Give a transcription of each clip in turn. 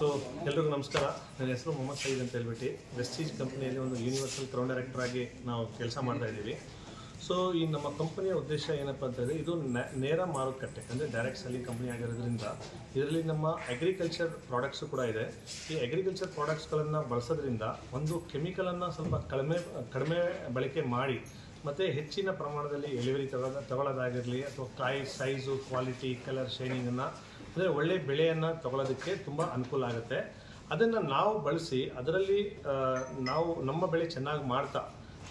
So ಎಲ್ರಿಗೂ ನಮಸ್ಕಾರ. ನನ್ನ ಹೆಸರು ಮೊಹಮ್ಮದ್ ಸಯೀದ್ ಅಂತ ಹೇಳ್ಬಿಟ್ಟು ವೆಸ್ಟೀಜ್ ಕಂಪನಿಯಲ್ಲಿ ಒಂದು ಯೂನಿವರ್ಸಲ್ ಕ್ರೌನ್ ಡೈರೆಕ್ಟರ್ ಆಗಿ ನಾವು ಕೆಲಸ ಮಾಡ್ತಾ ಇದ್ದೀವಿ. ಸೊ ಈ ನಮ್ಮ ಕಂಪನಿಯ ಉದ್ದೇಶ ಏನಪ್ಪ ಅಂತಂದರೆ, ಇದು ನೇರ ಮಾರುಕಟ್ಟೆ ಅಂದರೆ ಡೈರೆಕ್ಟ್ ಸೆಲ್ಲಿಂಗ್ ಕಂಪನಿ ಆಗಿರೋದ್ರಿಂದ ಇದರಲ್ಲಿ ನಮ್ಮ ಅಗ್ರಿಕಲ್ಚರ್ ಪ್ರಾಡಕ್ಟ್ಸು ಕೂಡ ಇದೆ. ಈ ಅಗ್ರಿಕಲ್ಚರ್ ಪ್ರಾಡಕ್ಟ್ಸ್ಗಳನ್ನು ಬಳಸೋದ್ರಿಂದ ಒಂದು ಕೆಮಿಕಲನ್ನು ಸ್ವಲ್ಪ ಕಡಿಮೆ ಬಳಕೆ ಮಾಡಿ ಮತ್ತು ಹೆಚ್ಚಿನ ಪ್ರಮಾಣದಲ್ಲಿ ಇಳುವರಿ ತಗೊಳ್ಳೋದಾಗಿರಲಿ ಅಥವಾ ಕಾಯಿ ಸೈಜು, ಕ್ವಾಲಿಟಿ, ಕಲರ್, ಶೈನಿಂಗನ್ನು ಅಂದರೆ ಒಳ್ಳೆ ಬೆಳೆಯನ್ನು ತಗೊಳ್ಳೋದಕ್ಕೆ ತುಂಬ ಅನುಕೂಲ ಆಗುತ್ತೆ. ಅದನ್ನು ನಾವು ಬಳಸಿ ಅದರಲ್ಲಿ ನಾವು ನಮ್ಮ ಬೆಳೆ ಚೆನ್ನಾಗಿ ಮಾಡ್ತಾ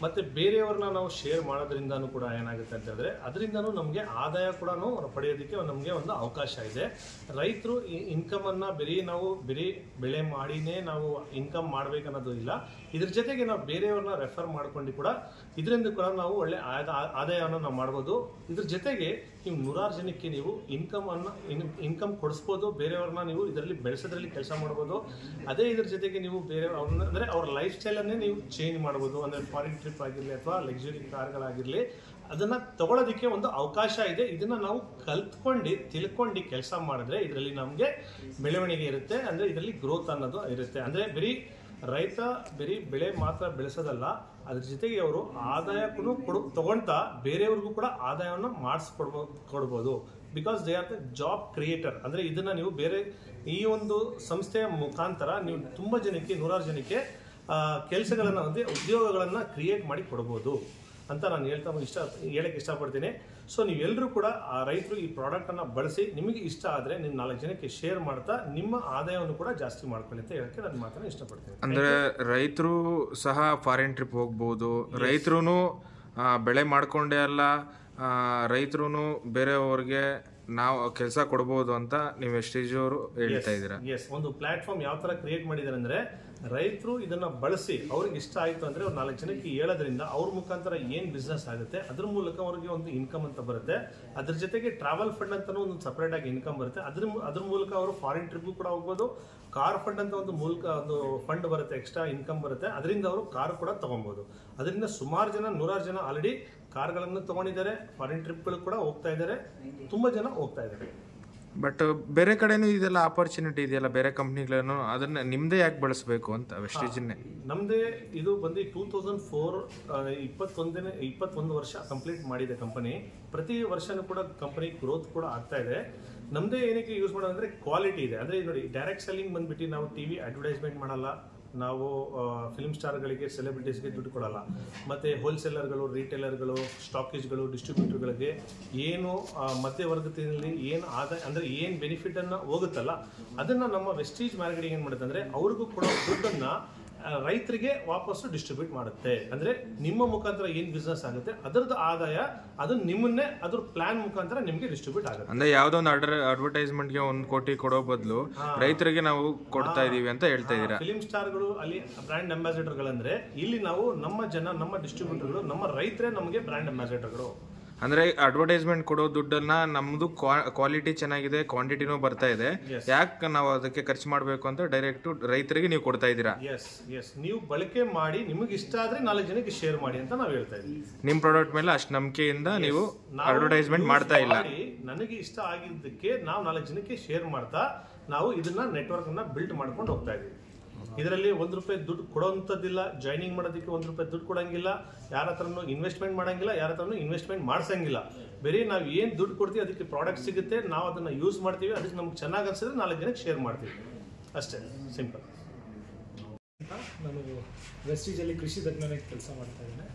ಮತ್ತು ಬೇರೆಯವ್ರನ್ನ ನಾವು ಶೇರ್ ಮಾಡೋದ್ರಿಂದನೂ ಕೂಡ ಏನಾಗುತ್ತೆ ಅಂತಂದರೆ ಅದರಿಂದನೂ ನಮಗೆ ಆದಾಯ ಕೂಡ ಪಡೆಯೋದಕ್ಕೆ ನಮಗೆ ಒಂದು ಅವಕಾಶ ಇದೆ. ರೈತರು ಈ ಇನ್ಕಮನ್ನು ನಾವು ಬೆಳೆ ಮಾಡಿನೇ ನಾವು ಇನ್ಕಮ್ ಮಾಡಬೇಕನ್ನೋದು ಇಲ್ಲ. ಇದ್ರ ಜೊತೆಗೆ ನಾವು ಬೇರೆಯವ್ರನ್ನ ರೆಫರ್ ಮಾಡ್ಕೊಂಡು ಕೂಡ ಇದರಿಂದ ಕೂಡ ನಾವು ಒಳ್ಳೆ ಆದಾಯವನ್ನು ನಾವು ಮಾಡ್ಬೋದು. ಇದ್ರ ಜೊತೆಗೆ ನೀವು 100 ಜನಕ್ಕೆ ನೀವು ಇನ್ಕಮ್ ಕೊಡಿಸ್ಬೋದು. ಬೇರೆಯವ್ರನ್ನ ನೀವು ಇದರಲ್ಲಿ ಬೆಳೆಸೋದ್ರಲ್ಲಿ ಕೆಲಸ ಮಾಡ್ಬೋದು. ಅದೇ ಇದ್ರ ಜೊತೆಗೆ ನೀವು ಬೇರೆಯವ್ರನ್ನ ಅಂದರೆ ಅವ್ರ ಲೈಫ್ ಸ್ಟೈಲನ್ನೇ ನೀವು ಚೇಂಜ್ ಮಾಡ್ಬೋದು. ಅಂದರೆ ಫಾರಿನ್ ಟ್ರಿಪ್ ಆಗಿರಲಿ ಅಥವಾ ಲಕ್ಸುರಿ ಕಾರ್ಗಳಾಗಿರಲಿ ಅದನ್ನು ತಗೊಳ್ಳೋದಕ್ಕೆ ಒಂದು ಅವಕಾಶ ಇದೆ. ಇದನ್ನು ನಾವು ತಿಳ್ಕೊಂಡು ಕೆಲಸ ಮಾಡಿದ್ರೆ ಇದರಲ್ಲಿ ನಮಗೆ ಬೆಳವಣಿಗೆ ಇರುತ್ತೆ. ಅಂದರೆ ಇದರಲ್ಲಿ ಗ್ರೋತ್ ಅನ್ನೋದು ಇರುತ್ತೆ. ಅಂದರೆ ರೈತ ಬೆಳೆ ಮಾತ್ರ ಬೆಳೆಸೋದಲ್ಲ, ಅದ್ರ ಜೊತೆಗೆ ಅವರು ಆದಾಯಕ್ಕೂ ತಗೊಳ್ತಾ ಬೇರೆಯವ್ರಿಗೂ ಕೂಡ ಆದಾಯವನ್ನು ಕೊಡ್ಬೋದು. Because they are the job creator. ಅಂದರೆ ಇದನ್ನು ನೀವು ಈ ಒಂದು ಸಂಸ್ಥೆಯ ಮುಖಾಂತರ ನೀವು ತುಂಬ ಜನಕ್ಕೆ 100 ಜನಕ್ಕೆ ಕೆಲಸಗಳನ್ನು ಉದ್ಯೋಗಗಳನ್ನು ಕ್ರಿಯೇಟ್ ಮಾಡಿ ಕೊಡ್ಬೋದು ಅಂತ ನಾನು ಹೇಳಕ್ಕೆ ಇಷ್ಟಪಡ್ತೀನಿ. ಸೊ ನೀವೆಲ್ಲರೂ ಕೂಡ ಆ ರೈತರು ಈ ಪ್ರಾಡಕ್ಟನ್ನು ಬಳಸಿ ನಿಮಗೆ ಇಷ್ಟ ಆದರೆ ನೀವು 4 ಜನಕ್ಕೆ ಶೇರ್ ಮಾಡ್ತಾ ನಿಮ್ಮ ಆದಾಯವನ್ನು ಕೂಡ ಜಾಸ್ತಿ ಮಾಡ್ಕೊಳ್ಳಿ ಅಂತ ಹೇಳಕ್ಕೆ ನಾನು ಮಾತನ್ನು ಇಷ್ಟಪಡ್ತೀನಿ. ಅಂದರೆ ರೈತರು ಸಹ ಫಾರಿನ್ ಟ್ರಿಪ್ ಹೋಗ್ಬೋದು, ರೈತರು ಬೆಳೆ ಮಾಡ್ಕೊಂಡೇ ಅಲ್ಲ, ರೈತರು ಬೇರೆಯವ್ರಿಗೆ ನಾವು ಕೆಲಸ ಕೊಡ್ಬೋದು ಅಂತ ನೀವು ವೆಸ್ಟೀಜ್ ಅವರು ಹೇಳ್ತಾ ಇದ್ದೀರಾ. ಒಂದು ಪ್ಲಾಟ್ಫಾರ್ಮ್ ಯಾವ ಥರ ಕ್ರಿಯೇಟ್ ಮಾಡಿದ್ದಾರೆ ಅಂದರೆ, ರೈತರು ಇದನ್ನ ಬಳಸಿ ಅವ್ರಿಗೆ ಇಷ್ಟ ಆಯಿತು ಅಂದರೆ ಅವ್ರು 4 ಜನಕ್ಕೆ ಹೇಳೋದ್ರಿಂದ ಅವ್ರ ಮುಖಾಂತರ ಏನು ಬಿಸ್ನೆಸ್ ಆಗುತ್ತೆ ಅದ್ರ ಮೂಲಕ ಅವ್ರಿಗೆ ಒಂದು ಇನ್ಕಮ್ ಅಂತ ಬರುತ್ತೆ. ಅದ್ರ ಜೊತೆಗೆ ಟ್ರಾವೆಲ್ ಫಂಡ್ ಅಂತಲೂ ಒಂದು ಸಪ್ರೇಟ್ ಆಗಿ ಇನ್ಕಮ್ ಬರುತ್ತೆ. ಅದ್ರ ಮೂಲಕ ಅವರು ಫಾರಿನ್ ಟ್ರಿಪ್ಗೂ ಕೂಡ ಹೋಗ್ಬೋದು. ಕಾರ್ ಫಂಡ್ ಅಂತ ಒಂದು ಫಂಡ್ ಬರುತ್ತೆ, ಎಕ್ಸ್ಟ್ರಾ ಇನ್ಕಮ್ ಬರುತ್ತೆ. ಅದರಿಂದ ಅವರು ಕಾರ್ ಕೂಡ ತಗೊಬೋದು. ಅದರಿಂದ ಸುಮಾರು ಜನ 100 ಜನ ಆಲ್ರೆಡಿ ಕಾರ್ಗಳನ್ನು ತಗೊಂಡಿದ್ದಾರೆ, ಫಾರಿನ್ ಟ್ರಿಪ್ಗಳು ಕೂಡ ಹೋಗ್ತಾ ಇದ್ದಾರೆ, ತುಂಬ ಜನ ಹೋಗ್ತಾ ಇದ್ದಾರೆ. ಬಟ್ ಬೇರೆ ಕಡೆನೂ ಇದೆಲ್ಲ ಆಪರ್ಚುನಿಟಿ ಇದೆಯಲ್ಲ, ಬೇರೆ ಕಂಪ್ನಿಗಳನ್ನು, ಅದನ್ನ ನಿಮ್ದೇ ಯಾಕೆ ಬಳಸಬೇಕು ಅಂತ ವೆಸ್ಟೀಜ್ನೇ? ನಮ್ದೇ ಇದು ಬಂದು 2004 21 ವರ್ಷ ಕಂಪ್ಲೀಟ್ ಮಾಡಿದೆ ಕಂಪನಿ. ಪ್ರತಿ ವರ್ಷನೂ ಕೂಡ ಕಂಪನಿ ಗ್ರೋತ್ ಕೂಡ ಆಗ್ತಾ ಇದೆ. ನಮ್ದೇ ಏನಕ್ಕೆ ಯೂಸ್ ಮಾಡೋದು ಅಂದರೆ ಕ್ವಾಲಿಟಿ ಇದೆ. ಅಂದರೆ ನೋಡಿ, ಡೈರೆಕ್ಟ್ ಸೆಲ್ಲಿಂಗ್ ಬಂದ್ಬಿಟ್ಟು ನಾವು ಟಿವಿ ಅಡ್ವರ್ಟೈಸ್ಮೆಂಟ್ ಮಾಡಲ್ಲ, ನಾವು ಫಿಲ್ಮ್ ಸ್ಟಾರ್ಗಳಿಗೆ, ಸೆಲೆಬ್ರಿಟೀಸ್ಗೆ ದುಡ್ಡು ಕೊಡಲ್ಲ. ಮತ್ತು ಹೋಲ್ಸೇಲರ್ಗಳು, ರೀಟೇಲರ್ಗಳು, ಸ್ಟಾಕೇಜ್ಗಳು, ಡಿಸ್ಟ್ರಿಬ್ಯೂಟರ್ಗಳಿಗೆ ಏನು ಮಧ್ಯವರ್ಗದಲ್ಲಿ ಏನು ಆದಾಯ ಅಂದರೆ ಏನು ಬೆನಿಫಿಟನ್ನು ಹೋಗುತ್ತಲ್ಲ ಅದನ್ನು ನಮ್ಮ ವೆಸ್ಟೀಜ್ ಮಾರ್ಕೆಟಿಂಗ್ ಏನು ಮಾಡುತ್ತೆ ಅಂದರೆ ಅವ್ರಿಗೂ ಕೊಡೋ ದುಡ್ಡನ್ನು ರೈತರಿಗೆ ವಾಪಸ್ಸು ಡಿಸ್ಟ್ರಿಬ್ಯೂಟ್ ಮಾಡುತ್ತೆ. ಅಂದರೆ ನಿಮ್ಮ ಮುಖಾಂತರ ಏನು ಬಿಸ್ನೆಸ್ ಆಗುತ್ತೆ ಅದರದ್ದು ಆದಾಯ ಅದು ನಿಮ್ಮನ್ನೇ ಅದ್ರ ಪ್ಲಾನ್ ಮುಖಾಂತರ ನಿಮಗೆ ಡಿಸ್ಟ್ರಿಬ್ಯೂಟ್ ಆಗುತ್ತೆ. ಅಂದ್ರೆ ಯಾವುದೋ ಒಂದು ಅಡ್ವರ್ಟೈಸ್ಮೆಂಟ್ಗೆ 1 ಕೋಟಿ ಕೊಡೋ ಬದಲು ರೈತರಿಗೆ ನಾವು ಕೊಡ್ತಾ ಇದೀವಿ ಅಂತ ಹೇಳ್ತಾ ಇದ್ದೀರಾ. ಫಿಲ್ಮ್ ಸ್ಟಾರ್ಗಳು ಅಲ್ಲಿ ಬ್ರ್ಯಾಂಡ್ ಅಂಬಾಸಿಡರ್ಗಳಂದ್ರೆ ಇಲ್ಲಿ ನಾವು ನಮ್ಮ ಡಿಸ್ಟ್ರಿಬ್ಯೂಟರ್ಗಳು, ನಮ್ಮ ರೈತರೇ ನಮಗೆ ಬ್ರ್ಯಾಂಡ್ ಅಂಬಾಸಿಡರ್ಗಳು. ಅಂದ್ರೆ ಅಡ್ವರ್ಟೈಸ್ಮೆಂಟ್ ಕೊಡೋ ದುಡ್ಡನ್ನ ನಮ್ದು ಕ್ವಾಲಿಟಿ ಚೆನ್ನಾಗಿದೆ, ಕ್ವಾಂಟಿಟಿನೂ ಬರ್ತಾ ಇದೆ, ಯಾಕೆ ನಾವು ಅದಕ್ಕೆ ಖರ್ಚು ಮಾಡಬೇಕು ಅಂತ ಡೈರೆಕ್ಟ್ ರೈತರಿಗೆ ನೀವು ಕೊಡ್ತಾ ಇದ್ದೀರಾ. ನೀವು ಬಳಕೆ ಮಾಡಿ ನಿಮಗೆ ಇಷ್ಟ ಆದ್ರೆ 4 ಜನಕ್ಕೆ ಶೇರ್ ಮಾಡಿ ಅಂತ ನಾವು ಹೇಳ್ತಾ ಇದ್ದೀವಿ. ನಿಮ್ ಪ್ರಾಡಕ್ಟ್ ಮೇಲೆ ಅಷ್ಟು ನಂಬಿಕೆಯಿಂದ ನೀವು ಅಡ್ವರ್ಟೈಸ್ಮೆಂಟ್ ಮಾಡ್ತಾ ಇಲ್ಲ. ನನಗೆ ಇಷ್ಟ ಆಗಿದ್ದಕ್ಕೆ ನಾವು 4 ಜನಕ್ಕೆ ಶೇರ್ ಮಾಡ್ತಾ ನಾವು ಇದನ್ನ ನೆಟ್ವರ್ಕ್ ಅನ್ನ ಬಿಲ್ಡ್ ಮಾಡ್ಕೊಂಡು ಹೋಗ್ತಾ ಇದೀವಿ. ಇದರಲ್ಲಿ ₹1 ದುಡ್ಡು ಕೊಡೋಂಥದ್ದಿಲ್ಲ, ಜಾಯ್ನಿಂಗ್ ಮಾಡೋದಕ್ಕೆ ₹1 ದುಡ್ಡು ಕೊಡಂಗಿಲ್ಲ, ಯಾರ ಹತ್ರನೂ ಇನ್ವೆಸ್ಟ್ಮೆಂಟ್ ಮಾಡಂಗಿಲ್ಲ, ಯಾರ ಹತ್ರನೂ ಇನ್ವೆಸ್ಟ್ಮೆಂಟ್ ಮಾಡ್ಸಂಗಿಲ್ಲ. ಬೇರೆ ನಾವು ಏನು ದುಡ್ಡು ಕೊಡ್ತೀವಿ ಅದಕ್ಕೆ ಪ್ರಾಡಕ್ಟ್ ಸಿಗುತ್ತೆ, ನಾವು ಅದನ್ನು ಯೂಸ್ ಮಾಡ್ತೀವಿ, ಅದಕ್ಕೆ ನಮ್ಗೆ ಚೆನ್ನಾಗಿ ಅನ್ಸಿದ್ರೆ 4 ಜನಕ್ಕೆ ಶೇರ್ ಮಾಡ್ತೀವಿ, ಅಷ್ಟೇ, ಸಿಂಪಲ್. ನಾನು ವೆಸ್ಟೀಜಲ್ಲಿ ಕೃಷಿ ತಜ್ಞನಾಗಿ ಕೆಲಸ ಮಾಡ್ತಾ ಇದ್ದೇನೆ.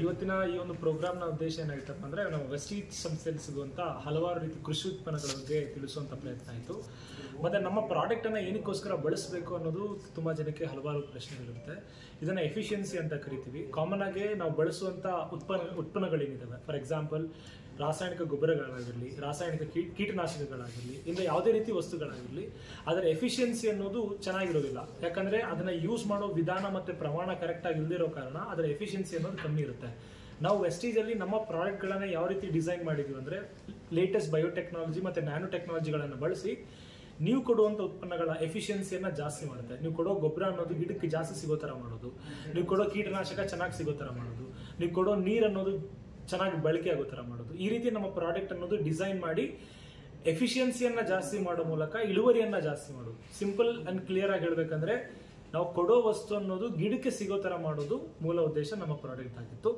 ಇವತ್ತಿನ ಈ ಒಂದು ಪ್ರೋಗ್ರಾಮ್ನ ಉದ್ದೇಶ ಏನಾಗಿತ್ತಪ್ಪ ಅಂದರೆ, ನಾವು ವೆಸ್ಟೀಜ್ ಸಂಸ್ಥೆಯಲ್ಲಿ ಸಿಗುವಂಥ ಹಲವಾರು ರೀತಿ ಕೃಷಿ ಉತ್ಪನ್ನಗಳ ಬಗ್ಗೆ ತಿಳಿಸುವಂಥ ಪ್ರಯತ್ನ ಆಯಿತು. ಮತ್ತು ನಮ್ಮ ಪ್ರಾಡಕ್ಟನ್ನು ಏನಕ್ಕೋಸ್ಕರ ಬಳಸಬೇಕು ಅನ್ನೋದು ತುಂಬ ಜನಕ್ಕೆ ಹಲವಾರು ಪ್ರಶ್ನೆಗಳಿರುತ್ತೆ. ಇದನ್ನು ಎಫಿಷಿಯನ್ಸಿ ಅಂತ ಕರಿತೀವಿ. ಕಾಮನ್ ಆಗಿ ನಾವು ಬಳಸುವಂಥ ಉತ್ಪನ್ನಗಳೇನಿದ್ದಾವೆ, ಫಾರ್ ಎಕ್ಸಾಂಪಲ್ ರಾಸಾಯನಿಕ ಗೊಬ್ಬರಗಳಾಗಿರಲಿ, ರಾಸಾಯನಿಕ ಕೀಟನಾಶಕಗಳಾಗಿರಲಿ, ಇಂದ ಯಾವುದೇ ರೀತಿ ವಸ್ತುಗಳಾಗಿರಲಿ, ಅದರ ಎಫಿಷಿಯನ್ಸಿ ಅನ್ನೋದು ಚೆನ್ನಾಗಿರೋದಿಲ್ಲ. ಯಾಕಂದರೆ ಅದನ್ನು ಯೂಸ್ ಮಾಡೋ ವಿಧಾನ ಮತ್ತು ಪ್ರಮಾಣ ಕರೆಕ್ಟಾಗಿ ಇಲ್ಲದಿರೋ ಕಾರಣ ಅದರ ಎಫಿಷಿಯನ್ಸಿ ಅನ್ನೋದು ಕಮ್ಮಿ ಇರುತ್ತೆ. ನಾವು ವೆಸ್ಟೀಜಲ್ಲಿ ನಮ್ಮ ಪ್ರಾಡಕ್ಟ್ಗಳನ್ನು ಯಾವ ರೀತಿ ಡಿಸೈನ್ ಮಾಡಿದ್ದೀವಿ ಅಂದರೆ, ಲೇಟೆಸ್ಟ್ ಬಯೋಟೆಕ್ನಾಲಜಿ ಮತ್ತು ನ್ಯಾನೋ ಟೆಕ್ನಾಲಜಿಗಳನ್ನು ಬಳಸಿ ನೀವು ಕೊಡುವಂಥ ಉತ್ಪನ್ನಗಳ ಎಫಿಷಿಯನ್ಸಿಯನ್ನು ಜಾಸ್ತಿ ಮಾಡುತ್ತೆ. ನೀವು ಕೊಡೋ ಗೊಬ್ಬರ ಅನ್ನೋದು ಗಿಡಕ್ಕೆ ಜಾಸ್ತಿ ಸಿಗೋ ಥರ ಮಾಡೋದು, ನೀವು ಕೊಡೋ ಕೀಟನಾಶಕ ಚೆನ್ನಾಗಿ ಸಿಗೋ ಥರ ಮಾಡೋದು, ನೀವು ಕೊಡೋ ನೀರು ಅನ್ನೋದು ಚೆನ್ನಾಗಿ ಬಳಕೆ ಆಗೋ ಥರ ಮಾಡೋದು. ಈ ರೀತಿ ನಮ್ಮ ಪ್ರಾಡಕ್ಟ್ ಅನ್ನೋದು ಡಿಸೈನ್ ಮಾಡಿ ಎಫಿಷಿಯನ್ಸಿಯನ್ನ ಜಾಸ್ತಿ ಮಾಡೋ ಮೂಲಕ ಇಳುವರಿಯನ್ನ ಜಾಸ್ತಿ ಮಾಡೋದು. ಸಿಂಪಲ್ ಅಂಡ್ ಕ್ಲಿಯರ್ ಆಗಿ ಹೇಳ್ಬೇಕಂದ್ರೆ ನಾವು ಕೊಡೋ ವಸ್ತು ಅನ್ನೋದು ಗಿಡಕ್ಕೆ ಸಿಗೋ ತರ ಮಾಡೋದು ಮೂಲ ಉದ್ದೇಶ ನಮ್ಮ ಪ್ರಾಡಕ್ಟ್ ಆಗಿತ್ತು.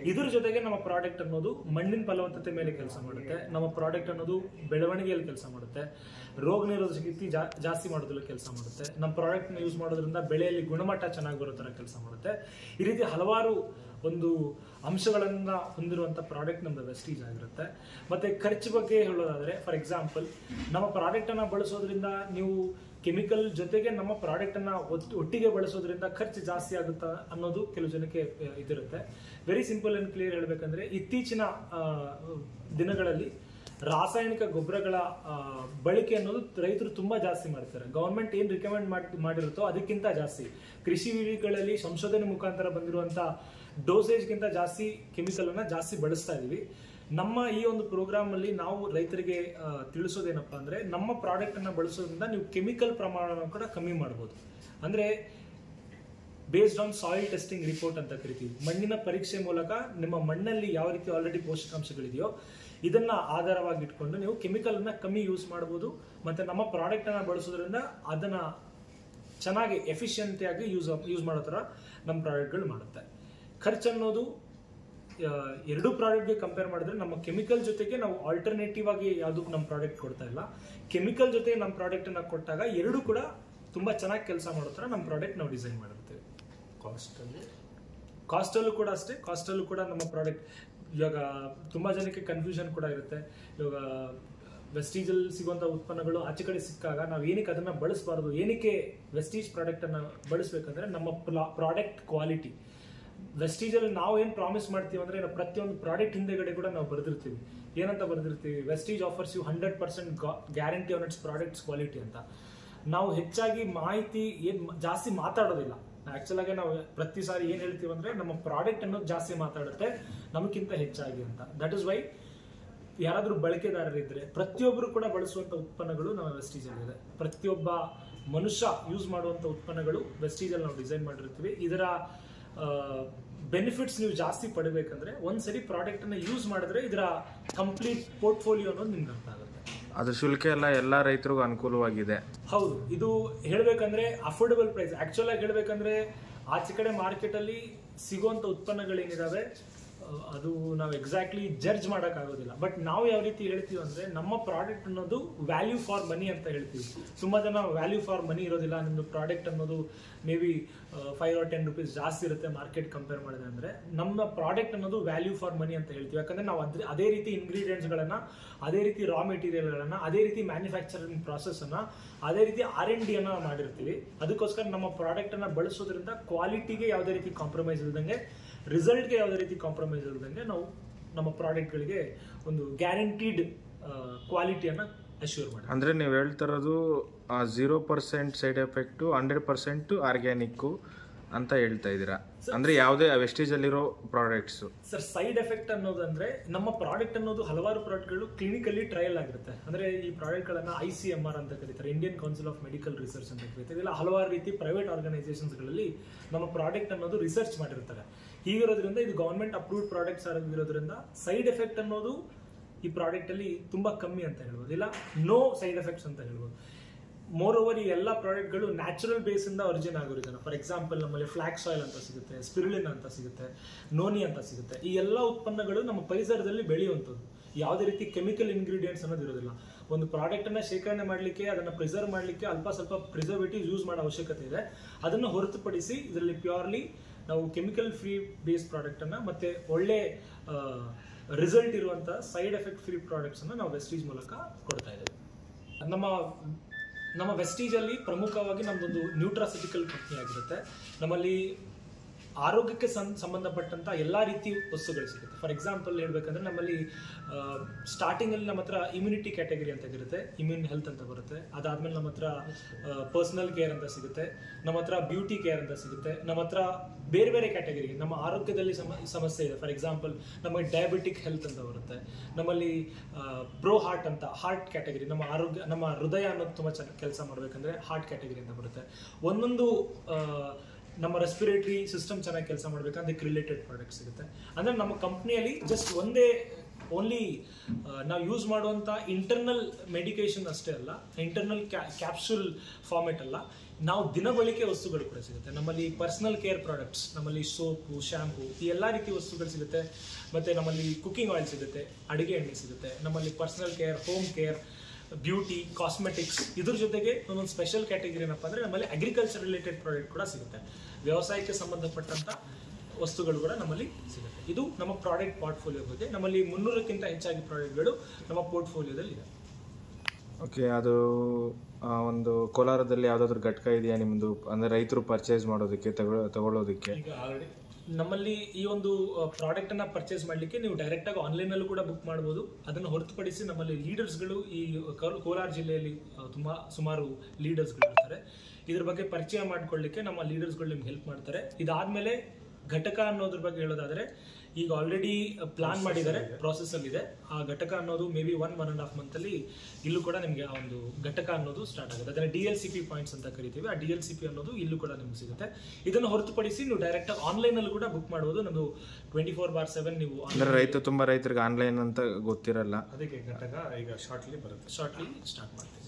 ಇದ್ರ ಜೊತೆಗೆ ನಮ್ಮ ಪ್ರಾಡಕ್ಟ್ ಅನ್ನೋದು ಮಣ್ಣಿನ ಫಲವತ್ತತೆ ಮೇಲೆ ಕೆಲಸ ಮಾಡುತ್ತೆ. ನಮ್ಮ ಪ್ರಾಡಕ್ಟ್ ಅನ್ನೋದು ಬೆಳವಣಿಗೆಯಲ್ಲಿ ಕೆಲಸ ಮಾಡುತ್ತೆ. ರೋಗ ನಿರೋಧಕ ಶಕ್ತಿ ಜಾಸ್ತಿ ಮಾಡೋದ್ರಲ್ಲಿ ಕೆಲಸ ಮಾಡುತ್ತೆ. ನಮ್ಮ ಪ್ರಾಡಕ್ಟ್ನ ಯೂಸ್ ಮಾಡೋದ್ರಿಂದ ಬೆಳೆಯಲ್ಲಿ ಗುಣಮಟ್ಟ ಚೆನ್ನಾಗಿ ಬರೋ ತರ ಕೆಲಸ ಮಾಡುತ್ತೆ. ಈ ರೀತಿ ಹಲವಾರು ಒಂದು ಅಂಶಗಳನ್ನ ಹೊಂದಿರುವಂತ ಪ್ರಾಡಕ್ಟ್ ನಮ್ದು ವೆಸ್ಟೀಜ್ ಆಗಿರುತ್ತೆ. ಮತ್ತೆ ಖರ್ಚು ಬಗ್ಗೆ ಹೇಳೋದಾದ್ರೆ, ಫಾರ್ ಎಕ್ಸಾಂಪಲ್, ನಮ್ಮ ಪ್ರಾಡಕ್ಟ್ ಅನ್ನ ಬಳಸೋದ್ರಿಂದ ನೀವು ಕೆಮಿಕಲ್ ಜೊತೆಗೆ ನಮ್ಮ ಪ್ರಾಡಕ್ಟ್ ಅನ್ನ ಒಟ್ಟಿಗೆ ಬಳಸೋದ್ರಿಂದ ಖರ್ಚು ಜಾಸ್ತಿ ಆಗುತ್ತಾ ಅನ್ನೋದು ಕೆಲವು ಜನಕ್ಕೆ ಇದಿರುತ್ತೆ. ವೆರಿ ಸಿಂಪಲ್ ಅಂಡ್ ಕ್ಲಿಯರ್ ಹೇಳ್ಬೇಕಂದ್ರೆ, ಇತ್ತೀಚಿನ ದಿನಗಳಲ್ಲಿ ರಾಸಾಯನಿಕ ಗೊಬ್ಬರಗಳ ಬಳಕೆ ಅನ್ನೋದು ರೈತರು ತುಂಬಾ ಜಾಸ್ತಿ ಮಾಡ್ತಾರೆ. ಗವರ್ಮೆಂಟ್ ಏನ್ ರಿಕಮೆಂಡ್ ಮಾಡಿರುತ್ತೋ ಅದಕ್ಕಿಂತ ಜಾಸ್ತಿ ಕೃಷಿ ವಿಧಿಗಳಲ್ಲಿ ಸಂಶೋಧನೆ ಮುಖಾಂತರ ಬಂದಿರುವಂತ ಡೋಸೇಜ್ಗಿಂತ ಜಾಸ್ತಿ ಕೆಮಿಕಲ್ ಅನ್ನ ಜಾಸ್ತಿ ಬಳಸ್ತಾ ಇದೀವಿ. ನಮ್ಮ ಈ ಒಂದು ಪ್ರೋಗ್ರಾಮ್ ಅಲ್ಲಿ ನಾವು ರೈತರಿಗೆ ತಿಳಿಸೋದೇನಪ್ಪಾ ಅಂದ್ರೆ, ನಮ್ಮ ಪ್ರಾಡಕ್ಟ್ ಅನ್ನ ಬಳಸೋದ್ರಿಂದ ನೀವು ಕೆಮಿಕಲ್ ಪ್ರಮಾಣ ಕೂಡ ಕಮ್ಮಿ ಮಾಡಬಹುದು. ಅಂದ್ರೆ based on soil testing report ಅಂತ ಕರಿತೀವಿ. ಮಣ್ಣಿನ ಪರೀಕ್ಷೆ ಮೂಲಕ ನಿಮ್ಮ ಮಣ್ಣಲ್ಲಿ ಯಾವ ರೀತಿ ಆಲ್ರೆಡಿ ಪೋಷಕಾಂಶಗಳಿದೆಯೋ ಇದನ್ನ ಆಧಾರವಾಗಿ ಇಟ್ಕೊಂಡು ನೀವು ಕೆಮಿಕಲ್ ಅನ್ನ ಕಮ್ಮಿ ಯೂಸ್ ಮಾಡಬಹುದು. ಮತ್ತೆ ನಮ್ಮ ಪ್ರಾಡಕ್ಟ್ ಅನ್ನ ಬಳಸೋದ್ರಿಂದ ಅದನ್ನ ಚೆನ್ನಾಗಿ ಎಫಿಷಿಯಂಟಿಯಾಗಿ ಯೂಸ್ ಮಾಡೋ ತರ ನಮ್ಮ ಪ್ರಾಡಕ್ಟ್ಗಳು ಮಾಡುತ್ತೆ. ಖರ್ಚು ಅನ್ನೋದು ಎರಡು ಪ್ರಾಡಕ್ಟ್ಗೆ ಕಂಪೇರ್ ಮಾಡಿದ್ರೆ ನಮ್ಮ ಕೆಮಿಕಲ್ ಜೊತೆಗೆ ನಾವು ಆಲ್ಟರ್ನೇಟಿವ್ ಆಗಿ ಯಾವ್ದು ನಮ್ಮ ಪ್ರಾಡಕ್ಟ್ ಕೊಡ್ತಾ ಇಲ್ಲ. ಕೆಮಿಕಲ್ ಜೊತೆ ನಮ್ಮ ಪ್ರಾಡಕ್ಟ್ ಅನ್ನ ಕೊಟ್ಟಾಗ ಎರಡು ಕೂಡ ತುಂಬಾ ಚೆನ್ನಾಗಿ ಕೆಲಸ ಮಾಡೋ ತರ ನಮ್ಮ ಪ್ರಾಡಕ್ಟ್ ನಾವು ಡಿಸೈನ್ ಮಾಡಿರ್ತೇವೆ. ಕಾಸ್ಟಲ್ಲೂ ಕೂಡ ಅಷ್ಟೇ. ಕಾಸ್ಟಲ್ಲೂ ಕೂಡ ನಮ್ಮ ಪ್ರಾಡಕ್ಟ್ ಇವಾಗ ತುಂಬಾ ಜನಕ್ಕೆ ಕನ್ಫ್ಯೂಷನ್ ಕೂಡ ಇರುತ್ತೆ. ಇವಾಗ ವೆಸ್ಟೀಜಲ್ಲಿ ಸಿಗುವಂಥ ಉತ್ಪನ್ನಗಳು ಆಚೆ ಕಡೆ ಸಿಕ್ಕಾಗ ನಾವು ಏನಕ್ಕೆ ಅದನ್ನ ಬಳಸಬಾರ್ದು, ಏನಕ್ಕೆ ವೆಸ್ಟೀಜ್ ಪ್ರಾಡಕ್ಟ್ ಅನ್ನ ಬಳಸಬೇಕಂದ್ರೆ ನಮ್ಮ ಪ್ರಾಡಕ್ಟ್ ಕ್ವಾಲಿಟಿ. ವೆಸ್ಟೀಜಲ್ಲಿ ನಾವು ಏನು ಪ್ರಾಮಿಸ್ ಮಾಡ್ತೀವಿ ಅಂದ್ರೆ, ಪ್ರತಿಯೊಂದು ಪ್ರಾಡಕ್ಟ್ ಹಿಂದೆಗಡೆ ಕೂಡ ನಾವು ಬರೆದಿರ್ತೀವಿ. ಏನಂತ ಬರೆದಿರ್ತೀವಿ? Vestige offers you 100% guarantee on its products quality ಅಂತ. ನಾವು ಹೆಚ್ಚಾಗಿ ಮಾಹಿತಿ ಜಾಸ್ತಿ ಮಾತಾಡೋದಿಲ್ಲ. ಆಕ್ಚುಲ್ ಆಗಿ ನಾವು ಪ್ರತಿ ಸಾರಿ ಏನ್ ಹೇಳ್ತೀವಿ ಅಂದ್ರೆ, ನಮ್ಮ ಪ್ರಾಡಕ್ಟ್ ಅನ್ನೋದು ಜಾಸ್ತಿ ಮಾತಾಡುತ್ತೆ ನಮಗಿಂತ ಹೆಚ್ಚಾಗಿ ಅಂತ. ದಟ್ ಇಸ್ ವೈ ಯಾರಾದ್ರೂ ಬಳಕೆದಾರರಿದ್ರೆ ಪ್ರತಿಯೊಬ್ಬರು ಕೂಡ ಬಳಸುವಂತ ಉತ್ಪನ್ನಗಳು ನಮ್ಮ ವೆಸ್ಟೀಜ್ ಅಲ್ಲಿ ಇದೆ. ಪ್ರತಿಯೊಬ್ಬ ಮನುಷ್ಯ ಯೂಸ್ ಮಾಡುವಂತ ಉತ್ಪನ್ನಗಳು ವೆಸ್ಟೀಜ್ ಅಲ್ಲಿ ನಾವು ಡಿಸೈನ್ ಮಾಡಿರ್ತೀವಿ. ಇದರ ಬೆನಿಫಿಟ್ಸ್ ನೀವು ಜಾಸ್ತಿ ಪಡಬೇಕಂದ್ರೆ ಒಂದ್ಸರಿ ಪ್ರಾಡಕ್ಟ್ ಅನ್ನ ಯೂಸ್ ಮಾಡಿದ್ರೆ ಇದರ ಕಂಪ್ಲೀಟ್ ಪೋರ್ಟ್ಫೋಲಿಯೋ ಅನ್ನೋದು ನಿಮ್ಗೆ ಅರ್ಥ ಆಗುತ್ತೆ. ಅದು ಶುಲ್ಕ ಎಲ್ಲ ರೈತರಿಗೂ ಅನುಕೂಲವಾಗಿದೆ. ಹೌದು, ಇದು ಹೇಳ್ಬೇಕಂದ್ರೆ ಅಫೋರ್ಡಬಲ್ ಪ್ರೈಸ್. ಆಕ್ಚುಲ್ ಆಗಿ ಹೇಳ್ಬೇಕಂದ್ರೆ ಆಚೆ ಕಡೆ ಮಾರ್ಕೆಟ್ ಅಲ್ಲಿ ಸಿಗುವಂತ ಉತ್ಪನ್ನಗಳೇನಿದಾವೆ ಅದು ನಾವು ಎಕ್ಸಾಕ್ಟ್ಲಿ ಜಡ್ಜ್ ಮಾಡಕ್ ಆಗೋದಿಲ್ಲ. ಬಟ್ ನಾವು ಯಾವ ರೀತಿ ಹೇಳ್ತೀವಿ ಅಂದ್ರೆ, ನಮ್ಮ ಪ್ರಾಡಕ್ಟ್ ಅನ್ನೋದು ವ್ಯಾಲ್ಯೂ ಫಾರ್ ಮನಿ ಅಂತ ಹೇಳ್ತೀವಿ. ತುಂಬಾ ಜನ ವ್ಯಾಲ್ಯೂ ಫಾರ್ ಮನಿ ಇರೋದಿಲ್ಲ, ನಿಮ್ದು ಪ್ರಾಡಕ್ಟ್ ಅನ್ನೋದು ಮೇ ಬಿ 5 or 10 rupees ಜಾಸ್ತಿ ಇರುತ್ತೆ ಮಾರ್ಕೆಟ್ ಕಂಪೇರ್ ಮಾಡಿದ್ರೆ. ಅಂದ್ರೆ ನಮ್ಮ ಪ್ರಾಡಕ್ಟ್ ಅನ್ನೋದು ವ್ಯಾಲ್ಯೂ ಫಾರ್ ಮನಿ ಅಂತ ಹೇಳ್ತೀವಿ. ಯಾಕಂದ್ರೆ ನಾವು ಅದೇ ರೀತಿ ಇಂಗ್ರೀಡಿಯೆಂಟ್ಸ್ ಗಳನ್ನ, ಅದೇ ರೀತಿ ರಾ ಮೆಟೀರಿಯಲ್ ಗಳನ್ನ, ಅದೇ ರೀತಿ ಮ್ಯಾನುಫ್ಯಾಕ್ಚರಿಂಗ್ ಪ್ರಾಸೆಸ್ ಅನ್ನ, ಅದೇ ರೀತಿ R&D ಅನ್ನ ಮಾಡಿರ್ತೀವಿ. ಅದಕ್ಕೋಸ್ಕರ ನಮ್ಮ ಪ್ರಾಡಕ್ಟ್ ಅನ್ನ ಬಳಸೋದ್ರಿಂದ ಕ್ವಾಲಿಟಿಗೆ ಯಾವುದೇ ರೀತಿ ಕಾಂಪ್ರಮೈಸ್ ಇಲ್ದಂಗೆ, ರಿಸಲ್ಟ್ಗೆ ಯಾವುದೇ ರೀತಿ ಕಾಂಪ್ರಮೈಸ್ ಇಲ್ದಂಗೆ ನಾವು ನಮ್ಮ ಪ್ರಾಡಕ್ಟ್ಗಳಿಗೆ ಒಂದು ಗ್ಯಾರಂಟಿಡ್ ಕ್ವಾಲಿಟಿಯನ್ನು ಅಶ್ಯೂರ್ ಮಾಡಿ. ಅಂದರೆ ನೀವು ಹೇಳ್ತಿರೋದು 0% ಸೈಡ್ ಎಫೆಕ್ಟು, 100% ಆರ್ಗ್ಯಾನಿಕ್ಕು ಅಂತ ಹೇಳ್ತಾ ಇದ್ದೀರಾ. ಅಂದ್ರೆ ಯಾವುದೇ ವೆಸ್ಟೇಜ್ ಅಲ್ಲಿರೋ ಪ್ರಾಡಕ್ಟ್ಸ್. ಸರ್, ಸೈಡ್ ಎಫೆಕ್ಟ್ ಅನ್ನೋದಂದ್ರೆ ನಮ್ಮ ಪ್ರಾಡಕ್ಟ್ ಅನ್ನೋದು ಹಲವಾರು ಪ್ರಾಡಕ್ಟ್ಗಳು ಕ್ಲಿನಿಕಲಿ ಟ್ರಯಲ್ ಆಗಿರುತ್ತೆ. ಅಂದ್ರೆ ಈ ಪ್ರಾಡಕ್ಟ್ ಗಳನ್ನ ICMR ಅಂತ ಕರೀತಾರೆ, Indian Council of Medical Research ಅಂತ ಕರೀತಾರೆ. ಇಲ್ಲ ಹಲವಾರು ರೀತಿ ಪ್ರೈವೇಟ್ ಆರ್ಗನೈಸೇಷನ್ಸ್ ಗಳಲ್ಲಿ ನಮ್ಮ ಪ್ರಾಡಕ್ಟ್ ಅನ್ನೋದು ರಿಸರ್ಚ್ ಮಾಡಿರ್ತಾರೆ. ಹೀಗಿರೋದ್ರಿಂದ ಇದು ಗವರ್ಮೆಂಟ್ ಅಪ್ರೂವ್ಡ್ ಪ್ರಾಡಕ್ಟ್ಸ್ ಆಗಿರೋದ್ರಿಂದ ಸೈಡ್ ಎಫೆಕ್ಟ್ ಅನ್ನೋದು ಈ ಪ್ರಾಡಕ್ಟ್ ಅಲ್ಲಿ ತುಂಬಾ ಕಮ್ಮಿ ಅಂತ ಹೇಳ್ಬೋದು, ಇಲ್ಲ ನೋ ಸೈಡ್ ಎಫೆಕ್ಟ್ಸ್ ಅಂತ ಹೇಳ್ಬೋದು. ಮೋರ್ ಓವರ್ ಈ ಎಲ್ಲ ಪ್ರಾಡಕ್ಟ್ಗಳು ನ್ಯಾಚುರಲ್ ಬೇಸ್ ಇಂದ ಒರಿಜಿನ್ ಆಗಿರೋದನ್ನ. ಫಾರ್ ಎಕ್ಸಾಂಪಲ್ ನಮ್ಮಲ್ಲಿ ಫ್ಲಾಕ್ಸ್ ಆಯಿಲ್ ಅಂತ ಸಿಗುತ್ತೆ, ಸ್ಪಿರುಲಿನ್ ಅಂತ ಸಿಗುತ್ತೆ, ನೋನಿ ಅಂತ ಸಿಗುತ್ತೆ. ಈ ಎಲ್ಲ ಉತ್ಪನ್ನಗಳು ನಮ್ಮ ಪರಿಸರದಲ್ಲಿ ಬೆಳೆಯುವಂಥದ್ದು. ಯಾವುದೇ ರೀತಿ ಕೆಮಿಕಲ್ ಇಂಗ್ರೀಡಿಯೆಂಟ್ಸ್ ಅನ್ನೋದು ಇರೋದಿಲ್ಲ. ಒಂದು ಪ್ರಾಡಕ್ಟ್ ಅನ್ನ ಶೇಖರಣೆ ಮಾಡಲಿಕ್ಕೆ, ಅದನ್ನ ಪ್ರಿಸರ್ವ್ ಮಾಡಲಿಕ್ಕೆ ಅಲ್ಪ ಸ್ವಲ್ಪ ಪ್ರಿಸರ್ವೇಟಿವ್ ಯೂಸ್ ಮಾಡೋ ಅವಶ್ಯಕತೆ ಇದೆ. ಅದನ್ನು ಹೊರತುಪಡಿಸಿ ಇದರಲ್ಲಿ ಪ್ಯೂರ್ಲಿ ನಾವು ಕೆಮಿಕಲ್ ಫ್ರೀ ಬೇಸ್ ಪ್ರಾಡಕ್ಟ್ ಅನ್ನ ಮತ್ತೆ ಒಳ್ಳೆ ರಿಸಲ್ಟ್ ಇರುವಂತ ಸೈಡ್ ಎಫೆಕ್ಟ್ ಫ್ರೀ ಪ್ರಾಡಕ್ಟ್ಸ್ ಅನ್ನ ನಾವು ವೆಸ್ಟೀಜ್ ಮೂಲಕ ಕೊಡ್ತಾ ಇದ್ದೇವೆ. ನಮ್ಮ ವೆಸ್ಟೀಜ್ ಅಲ್ಲಿ ಪ್ರಮುಖವಾಗಿ ನಮ್ದೊಂದು ನ್ಯೂಟ್ರಾಸಿಟಿಕಲ್ ಕಂಪ್ನಿ ಆಗಿರುತ್ತೆ. ನಮ್ಮಲ್ಲಿ ಆರೋಗ್ಯಕ್ಕೆ ಸಂಬಂಧಪಟ್ಟಂತ ಎಲ್ಲಾ ರೀತಿ ವಸ್ತುಗಳು ಸಿಗುತ್ತೆ. ಫಾರ್ ಎಕ್ಸಾಂಪಲ್ ಹೇಳ್ಬೇಕಂದ್ರೆ ನಮ್ಮಲ್ಲಿ ಸ್ಟಾರ್ಟಿಂಗ್ ಅಲ್ಲಿ ನಮ್ಮ ಹತ್ರ ಇಮ್ಯುನಿಟಿ ಕ್ಯಾಟಗರಿ ಅಂತ ಇರುತ್ತೆ, ಇಮ್ಯೂನ್ ಹೆಲ್ತ್ ಅಂತ ಬರುತ್ತೆ. ಅದಾದ್ಮೇಲೆ ನಮ್ಮ ಹತ್ರ ಪರ್ಸನಲ್ ಕೇರ್ ಅಂತ ಸಿಗುತ್ತೆ, ನಮ್ಮ ಹತ್ರ ಬ್ಯೂಟಿ ಕೇರ್ ಅಂತ ಸಿಗುತ್ತೆ, ನಮ್ಮ ಹತ್ರ ಬೇರೆ ಬೇರೆ ಕ್ಯಾಟಗರಿ ನಮ್ಮ ಆರೋಗ್ಯದಲ್ಲಿ ಸಮಸ್ಯೆ ಇದೆ. ಫಾರ್ ಎಕ್ಸಾಂಪಲ್ ನಮಗೆ ಡಯಾಬಿಟಿಕ್ ಹೆಲ್ತ್ ಅಂತ ಬರುತ್ತೆ. ನಮ್ಮಲ್ಲಿ ಪ್ರೋ ಹಾರ್ಟ್ ಅಂತ ಹಾರ್ಟ್ ಕ್ಯಾಟಗರಿ, ನಮ್ಮ ಆರೋಗ್ಯ, ನಮ್ಮ ಹೃದಯ ಅನ್ನೋದು ತುಂಬಾ ಚೆನ್ನಾಗಿ ಕೆಲಸ ಮಾಡ್ಬೇಕಂದ್ರೆ ಹಾರ್ಟ್ ಕ್ಯಾಟಗರಿ ಅಂತ ಬರುತ್ತೆ. ಒಂದೊಂದು ನಮ್ಮ ರೆಸ್ಪಿರೇಟರಿ ಸಿಸ್ಟಮ್ ಚೆನ್ನಾಗಿ ಕೆಲಸ ಮಾಡ್ಬೇಕಂದ್ರೆ ಅದಕ್ಕೆ ರಿಲೇಟೆಡ್ ಪ್ರಾಡಕ್ಟ್ ಸಿಗುತ್ತೆ. ಅಂದ್ರೆ ನಮ್ಮ ಕಂಪ್ನಿಯಲ್ಲಿ ಜಸ್ಟ್ ಒಂದೇ ಓನ್ಲಿ ನಾವು ಯೂಸ್ ಮಾಡುವಂಥ ಇಂಟರ್ನಲ್ ಮೆಡಿಕೇಶನ್ ಅಷ್ಟೇ ಅಲ್ಲ, ಇಂಟರ್ನಲ್ ಕ್ಯಾಪ್ಸೂಲ್ ಫಾರ್ಮೆಟ್ ಅಲ್ಲ, ನಾವು ದಿನಬಳಕೆ ವಸ್ತುಗಳು ಕೂಡ ಸಿಗುತ್ತೆ. ನಮ್ಮಲ್ಲಿ ಪರ್ಸನಲ್ ಕೇರ್ ಪ್ರಾಡಕ್ಟ್ಸ್, ನಮ್ಮಲ್ಲಿ ಸೋಪು, ಶ್ಯಾಂಪು, ಈ ಎಲ್ಲ ರೀತಿ ವಸ್ತುಗಳು ಸಿಗುತ್ತೆ. ಮತ್ತು ನಮ್ಮಲ್ಲಿ ಕುಕ್ಕಿಂಗ್ ಆಯಿಲ್ ಸಿಗುತ್ತೆ, ಅಡುಗೆ ಎಣ್ಣೆ ಸಿಗುತ್ತೆ. ನಮ್ಮಲ್ಲಿ personal care, home care, beauty, cosmetics, ಇದ್ರ ಜೊತೆಗೆ ಒಂದೊಂದು ಸ್ಪೆಷಲ್ ಕ್ಯಾಟಗರಿ ಏನಪ್ಪ ಅಂದರೆ ನಮ್ಮಲ್ಲಿ ಅಗ್ರಿಕಲ್ಚರ್ ರಿಲೇಟೆಡ್ ಪ್ರಾಡಕ್ಟ್ ಕೂಡ ಸಿಗುತ್ತೆ. ವ್ಯವಸಾಯಕ್ಕೆ ಸಂಬಂಧಪಟ್ಟಂಥ ವಸ್ತುಗಳು ಕೂಡ ನಮ್ಮಲ್ಲಿ ಸಿಗುತ್ತೆ. ಇದು ನಮ್ಮ ಪ್ರಾಡಕ್ಟ್ ಪೋರ್ಟ್ಫೋಲಿಯೋ ಬಗ್ಗೆ. ನಮ್ಮಲ್ಲಿ 300ಕ್ಕಿಂತ ಹೆಚ್ಚಾಗಿ ಪ್ರಾಡಕ್ಟ್ಗಳು ನಮ್ಮ ಪೋರ್ಟ್ಫೋಲಿಯೋದಲ್ಲಿ ಇದೆ. ಓಕೆ, ಅದು ಒಂದು ಕೋಲಾರದಲ್ಲಿ ಯಾವುದಾದ್ರೂ ಘಟಕ ಇದೆಯಾ ನಿಮ್ಮದು, ಅಂದರೆ ರೈತರು ಪರ್ಚೇಸ್ ಮಾಡೋದಕ್ಕೆ ತಗೊಳ್ಳೋದಕ್ಕೆ? ಈಗ ಆಲ್ರೆಡಿ ನಮ್ಮಲ್ಲಿ ಈ ಒಂದು ಪ್ರಾಡಕ್ಟನ್ನು ಪರ್ಚೇಸ್ ಮಾಡಲಿಕ್ಕೆ ನೀವು ಡೈರೆಕ್ಟಾಗಿ ಆನ್ಲೈನಲ್ಲೂ ಕೂಡ ಬುಕ್ ಮಾಡ್ಬೋದು. ಅದನ್ನು ಹೊರತುಪಡಿಸಿ ನಮ್ಮಲ್ಲಿ ಲೀಡರ್ಸ್ಗಳು ಈ ಕೋಲಾರ ಜಿಲ್ಲೆಯಲ್ಲಿ ಸುಮಾರು ಲೀಡರ್ಸ್ಗಳು ಇರ್ತಾರೆ. ಇದ್ರ ಬಗ್ಗೆ ಪರಿಚಯ ಮಾಡ್ಕೊಳ್ಳಿಕ್ಕೆ ನಮ್ಮ ಲೀಡರ್ಸ್ಗಳು ನಿಮ್ಗೆ ಹೆಲ್ಪ್ ಮಾಡ್ತಾರೆ. ಇದಾದಮೇಲೆ ಘಟಕ ಅನ್ನೋದ್ರ ಬಗ್ಗೆ ಹೇಳೋದಾದರೆ ಈಗ ಆಲ್ರೆಡಿ ಪ್ಲಾನ್ ಮಾಡಿದ್ದಾರೆ, ಪ್ರಾಸೆಸ್ಸಲ್ಲಿದೆ. ಆ ಘಟಕ ಅನ್ನೋದು ಮೇ ಬಿ 1.5 ಮಂತಲ್ಲಿ ಇಲ್ಲೂ ಕೂಡ ನಿಮಗೆ ಆ ಒಂದು ಘಟಕ ಅನ್ನೋದು ಸ್ಟಾರ್ಟ್ ಆಗುತ್ತೆ. ಅದನ್ನು DLCP ಪಾಯಿಂಟ್ಸ್ ಅಂತ ಕರಿತೀವಿ. ಆ DLCP ಅನ್ನೋದು ಇಲ್ಲೂ ಕೂಡ ನಿಮ್ಗೆ ಸಿಗುತ್ತೆ. ಇದನ್ನು ಹೊರತುಪಡಿಸಿ ನೀವು ಡೈರೆಕ್ಟಾಗಿ ಆನ್ಲೈನಲ್ಲಿ ಕೂಡ ಬುಕ್ ಮಾಡ್ಬೋದು. ನಮ್ಮದು 24/7 ನೀವು ಅಂದರೆ ತುಂಬ ರೈತರಿಗೆ ಆನ್ಲೈನ್ ಅಂತ ಗೊತ್ತಿರಲ್ಲ, ಅದಕ್ಕೆ ಘಟಕ ಈಗ ಶಾರ್ಟ್ಲಿ ಬರುತ್ತೆ, ಶಾರ್ಟ್ಲಿ ಸ್ಟಾರ್ಟ್ ಮಾಡ್ತೀವಿ.